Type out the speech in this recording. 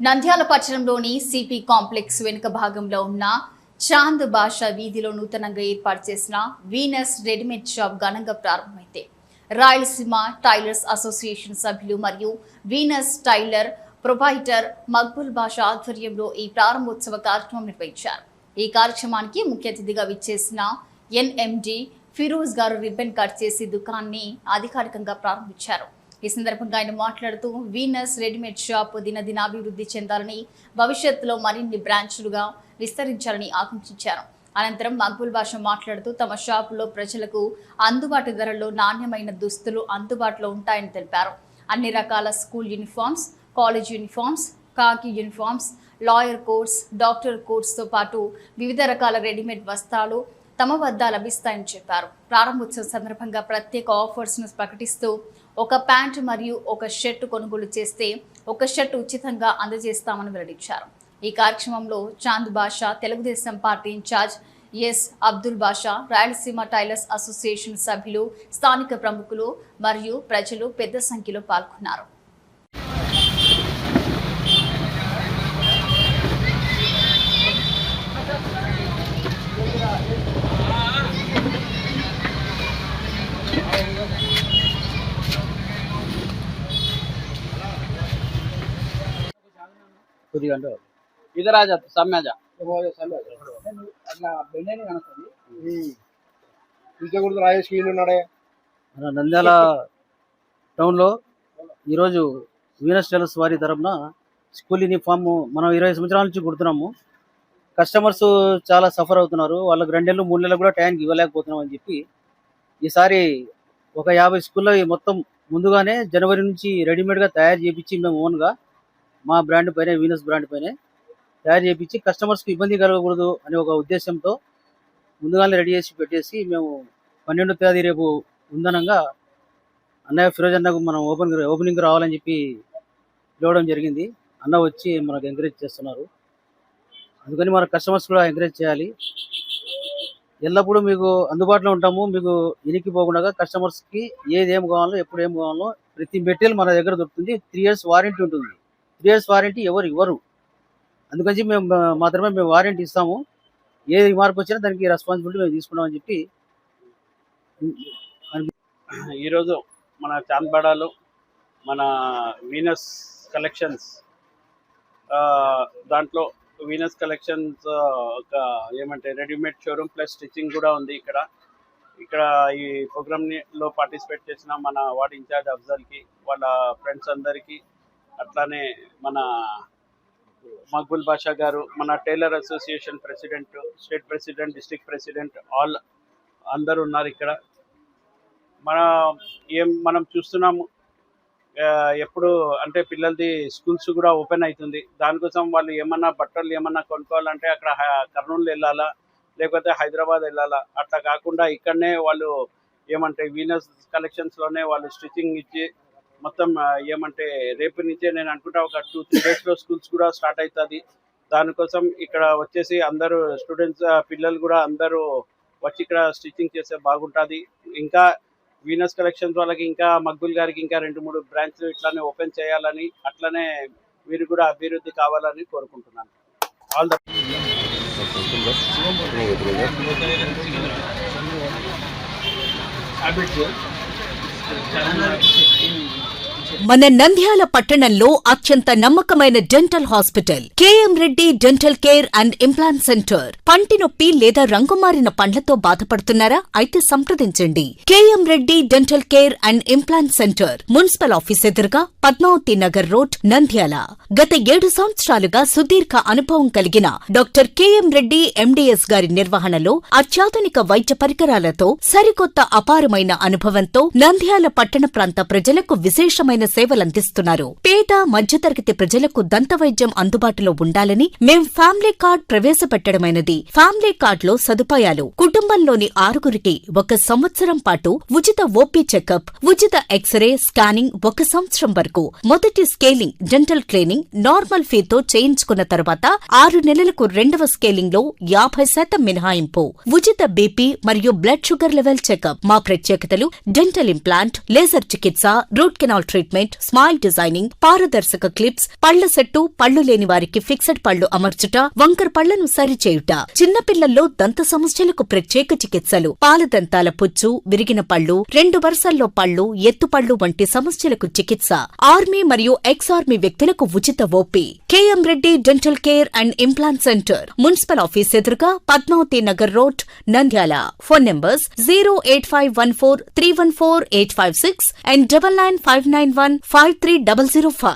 నంద్యాల పట్టణంలోని CP complex వెనుక భాగంలో ఉన్న చాంద్ బాషా వీధిలో నూతనంగా ఏర్పాటు చేసిన వీనస్ రెడీమేడ్ షాప్ ఘనంగా ప్రారంభమైంది. రాయలసీమ టైలర్స్ అసోసియేషన్ సభ్యులు మరియు వీనస్ టైలర్ ప్రొపైటర్ మక్బుల్ బాషా ఆధ్వర్యంలో ఈ ప్రారంభోత్సవ కార్యక్రమం నిర్వహించారు. ఈ కార్యక్రమానికి ముఖ్య అతిథిగా విచ్చేసిన ఎన్ఎండి ఫిరోజ్ గారు రిబ్బన్ కట్ చేసి దుకాణాన్ని అధికారికంగా ప్రారంభించారు. ఈ సందర్భంగా ఆయన మాట్లాడుతూ వీనస్ రెడీమేడ్ షాప్ దినదినాభివృద్ధి చెందాలని, భవిష్యత్తులో మరిన్ని బ్రాంచ్లుగా విస్తరించాలని ఆకాంక్షించారు. అనంతరం మక్బుల్ బాషా మాట్లాడుతూ తమ షాపులో ప్రజలకు అందుబాటు ధరల్లో నాణ్యమైన దుస్తులు అందుబాటులో ఉంటాయని తెలిపారు. అన్ని రకాల స్కూల్ యూనిఫామ్స్, కాలేజ్ యూనిఫామ్స్, కాకి యూనిఫామ్స్, లాయర్ కోట్స్, డాక్టర్ కోట్స్తో పాటు వివిధ రకాల రెడీమేడ్ వస్త్రాలు తమ వద్ద లభిస్తాయని చెప్పారు. ప్రారంభోత్సవం సందర్భంగా ప్రత్యేక ఆఫర్స్ను ప్రకటిస్తూ ఒక ప్యాంటు మరియు ఒక షర్ట్ కొనుగోలు చేస్తే ఒక షర్ట్ ఉచితంగా అందజేస్తామని వెల్లడించారు. ఈ కార్యక్రమంలో Chand Basha, Telugu Desam party incharge S Abdul Basha, Rayalaseema tailors association సభ్యులు, స్థానిక ప్రముఖులు మరియు ప్రజలు పెద్ద సంఖ్యలో పాల్గొన్నారు. इधर आ जा सामने आ जा మన నంద్యాల టౌన్లో ఈరోజు వీనస్ టైలర్స్ వారి తరపున స్కూల్ యూనిఫామ్ మనం 20 సంవత్సరాల నుంచి కుడుతున్నాము. కస్టమర్స్ చాలా సఫర్ అవుతున్నారు. వాళ్ళకి 2 నెలలు 3 నెలలు కూడా టైంకి ఇవ్వలేకపోతున్నాం అని చెప్పి ఈసారి ఒక 50 స్కూల్లో మొత్తం ముందుగానే జనవరి నుంచి రెడీమేడ్గా తయారు చేయించి మేము ఓన్గా మా బ్రాండ్ పైన, వీనస్ బ్రాండ్ పైన తయారు చేయించి కస్టమర్స్కి ఇబ్బంది కలగకూడదు అనే ఒక ఉద్దేశంతో ముందుగానే రెడీ చేసి పెట్టేసి మేము 12వ తేదీ రేపు ఉందనంగా అన్నయ్య ఫిరోజ్ అన్నకు మనం ఓపెనింగ్ రావాలని చెప్పి పిలవడం జరిగింది. అన్న వచ్చి మనకు ఎంకరేజ్ చేస్తున్నారు. అందుకని మన కస్టమర్స్ కూడా ఎంకరేజ్ చేయాలి. ఎల్లప్పుడూ మీకు అందుబాటులో ఉంటాము. మీకు ఇనికిపోకుండా కస్టమర్స్కి ఏం కావాలో, ఎప్పుడు ఏం కావాలో ప్రతి మెటీరియల్ మన దగ్గర దొరుకుతుంది. 3 years వారంటీ ఉంటుంది. 3 years వారంటీ ఎవరు ఇవ్వరు. అందుకని మేము మాత్రమే మేము వారంటీ ఇస్తాము. ఏది మార్పు వచ్చినా దానికి రెస్పాన్సిబిలిటీ మేము తీసుకున్నామని చెప్పి ఈరోజు మన చాంద్బాడాలో మన వీనస్ కలెక్షన్స్ దాంట్లో వీనస్ కలెక్షన్స్ ఒక ఏమంటే రెడీమేడ్ షోరూమ్ ప్లస్ స్టిచ్చింగ్ కూడా ఉంది. ఇక్కడ ఈ ప్రోగ్రామ్లో పార్టిసిపేట్ చేసిన మన వార్డ్ ఇన్ఛార్జ్ అఫ్జల్కి, వాళ్ళ ఫ్రెండ్స్ అందరికీ, అట్లానే మన మక్బుల్ బాషా గారు, మన tailor association president, state president, district president, అందరూ ఉన్నారు ఇక్కడ. మనం చూస్తున్నాము ఎప్పుడు అంటే పిల్లలది స్కూల్స్ కూడా ఓపెన్ అవుతుంది. దానికోసం వాళ్ళు ఏమన్నా బట్టలు ఏమన్నా కొనుక్కోవాలంటే అక్కడ కర్నూలు వెళ్ళాలా, లేకపోతే హైదరాబాద్ వెళ్ళాలా. అట్లా కాకుండా ఇక్కడనే వాళ్ళు ఏమంటే వీనస్ కలెక్షన్స్లోనే వాళ్ళు స్టిచ్చింగ్ ఇచ్చి మొత్తం ఏమంటే రేపు నుంచే నేను అనుకుంటా ఒక 2-3 daysలో స్కూల్స్ కూడా స్టార్ట్ అవుతుంది. దానికోసం ఇక్కడ వచ్చేసి అందరూ స్టూడెంట్స్, పిల్లలు కూడా అందరూ వచ్చి ఇక్కడ స్టిచ్చింగ్ చేస్తే బాగుంటుంది. ఇంకా వీనస్ కలెక్షన్స్ వాళ్ళకి, ఇంకా మక్బుల్ గారికి ఇంకా 2-3 బ్రాంచ్లు ఇట్లానే ఓపెన్ చేయాలని, అట్లనే వీరు కూడా అభివృద్ధి కావాలని కోరుకుంటున్నాను. ఆల్ ద మన నంద్యాల పట్టణంలో అత్యంత నమ్మకమైన dental hospital KM Reddy dental care and implant centre. పంటి నొప్పి లేదా రంగుమారిన పండ్లతో బాధపడుతున్నారా? అయితే సంప్రదించండి. KM Reddy dental care and implant centre, municipal office ఎదురుగా, పద్మావతి నగర్ రోడ్, నంద్యాల. గత 7 సంవత్సరాలుగా సుదీర్ఘ అనుభవం కలిగిన డాక్టర్ కేఎం రెడ్డి ఎండిఎస్ గారి నిర్వహణలో అత్యాధునిక వైద్య పరికరాలతో, సరికొత్త అపారమైన అనుభవంతో నంద్యాల పట్టణ ప్రాంత ప్రజలకు విశేషమైన సేవలందిస్తున్నారు. పేద మధ్యతరగతి ప్రజలకు దంతవైద్యం అందుబాటులో ఉండాలని మేం ఫ్యామిలీ కార్డ్ ప్రవేశపెట్టడమైనది. ఫ్యామిలీ కార్డ్ లో సదుపాయాలు: కుటుంబంలోని 6గురికి 1 సంవత్సరం పాటు ఉచిత ఓపీ చెకప్, ఉచిత ఎక్స్రే స్కానింగ్ 1 సంవత్సరం వరకు, మొదటి స్కేలింగ్ డెంటల్ క్లీనింగ్ నార్మల్ ఫీతో చేయించుకున్న తర్వాత 6 నెలలకు 2వ స్కేలింగ్ లో 50% మినహాయింపు, ఉచిత బీపీ మరియు బ్లడ్ షుగర్ లెవెల్ చెకప్. మా ప్రత్యేకతలు: డెంటల్ ఇంప్లాంట్, లేజర్ చికిత్స, root canal treatment, placement, smile designing, పారదర్శక క్లిప్స్, పళ్ల సెట్టు, పళ్లు లేని వారికి ఫిక్సెడ్ పళ్లు అమర్చుట, వంకర పళ్లను సరిచేయుట, చిన్నపిల్లల్లో దంత సమస్యలకు ప్రత్యేక చికిత్సలు, పాలదంతాల పుచ్చు, విరిగిన పళ్లు, 2 వరుసల్లో పళ్లు, ఎత్తుపళ్లు వంటి సమస్యలకు చికిత్స, ఆర్మీ మరియు ఎక్స్ ఆర్మీ వ్యక్తులకు ఉచిత OP. KM Reddy dental care and implant centre, municipal office ఎదురుగా, Padmavati Nagar road, Nandyal. Phone numbers 08514314856 and 9959153005.